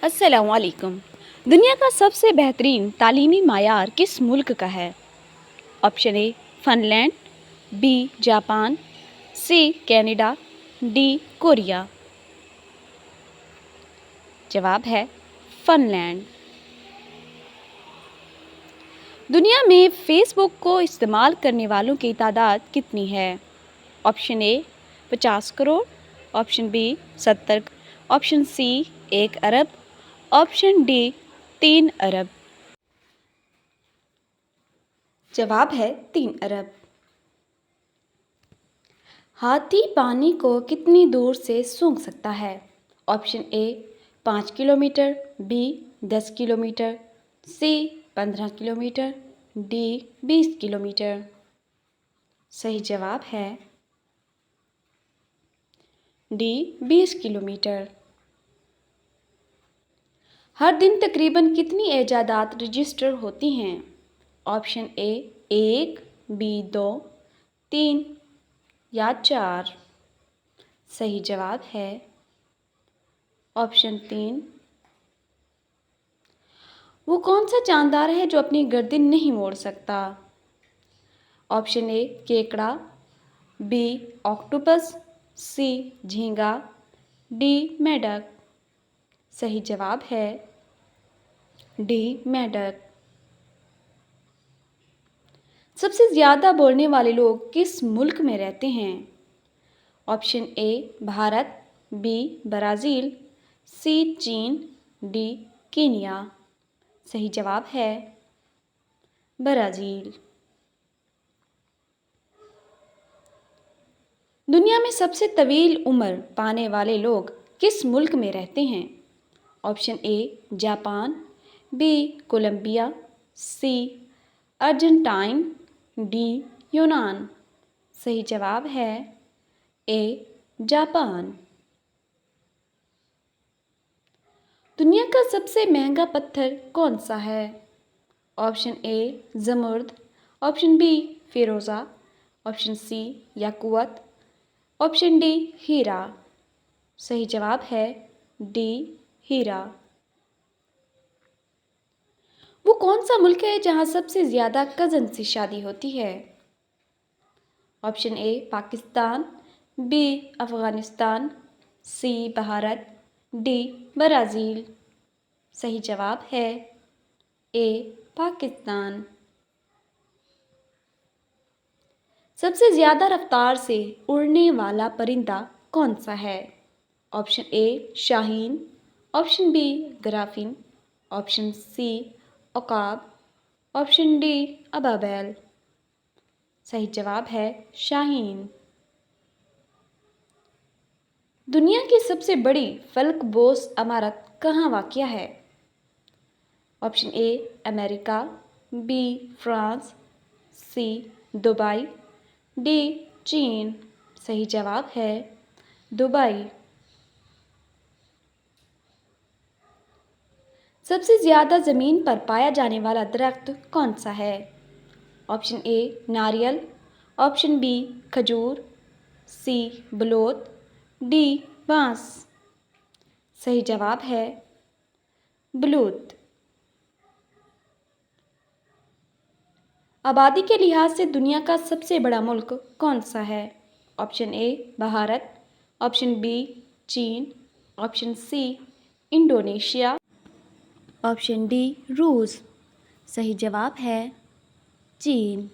السلام علیکم۔ دنیا کا سب سے بہترین تعلیمی معیار کس ملک کا ہے؟ Option A Finland, B Japan, C Canada, D Korea. جواب ہے فن لینڈ۔ دنیا میں فیس بک کو استعمال کرنے والوں کی تعداد کتنی ہے؟ Option A 50 crore, option B 70، option C 1 ارب، آپشن ڈی 3 ارب۔ جواب ہے 3 ارب۔ ہاتھی پانی کو کتنی دور سے سونگھ سکتا ہے؟ Option A 5 kilometre, B 10 kilometre, C 15 kilometre, D 20 kilometre. صحیح جواب ہے ڈی 20 کلومیٹر۔ ہر دن تقریباً کتنی ایجادات رجسٹر ہوتی ہیں؟ آپشن اے 1، بی 2، 3 یا 4۔ صحیح جواب ہے آپشن 3۔ وہ کون سا جاندار ہے جو اپنی گردن نہیں موڑ سکتا؟ آپشن اے کیکڑا، بی آکٹوپس، سی جھینگا، ڈی میڈک۔ صحیح جواب ہے ڈی میڈک۔ سب سے زیادہ بولنے والے لوگ کس ملک میں رہتے ہیں؟ Option A Bharat, B Brazil, C چین، ڈی کینیا۔ صحیح جواب ہے برازیل۔ دنیا میں سب سے طویل عمر پانے والے لوگ کس ملک میں رہتے ہیں؟ Option A Japan, B Colombia, C Argentine, D یونان۔ صحیح جواب ہے اے جاپان۔ دنیا کا سب سے مہنگا پتھر کون سا ہے؟ آپشن اے زمرد، آپشن بی فیروزہ، آپشن سی یاقوت، آپشن ڈی ہیرا۔ صحیح جواب ہے ڈی ہیرا۔ وہ کون سا ملک ہے جہاں سب سے زیادہ کزن سے شادی ہوتی ہے؟ Option A Pakistan, B Afghanistan, C Bharat, D Brazil. صحیح جواب ہے اے پاکستان۔ سب سے زیادہ رفتار سے اڑنے والا پرندہ کون سا ہے؟ آپشن اے شاہین، آپشن بی گرافن، آپشن سی عقاب، آپشن ڈی ابابیل۔ صحیح جواب ہے شاہین۔ دنیا کی سب سے بڑی فلک بوس عمارت کہاں واقع ہے؟ آپشن اے امریکہ، B France, C Dubai, D چین۔ صحیح جواب ہے دبئی۔ سب سے زیادہ زمین پر پایا جانے والا درخت کون سا ہے؟ آپشن اے ناریل، آپشن بی کھجور، سی بلوت، ڈی بانس۔ صحیح جواب ہے بلوت۔ آبادی کے لحاظ سے دنیا کا سب سے بڑا ملک کون سا ہے؟ Option A Bharat, option B چین، option C Indonesia, option D روس۔ صحیح جواب ہے چین۔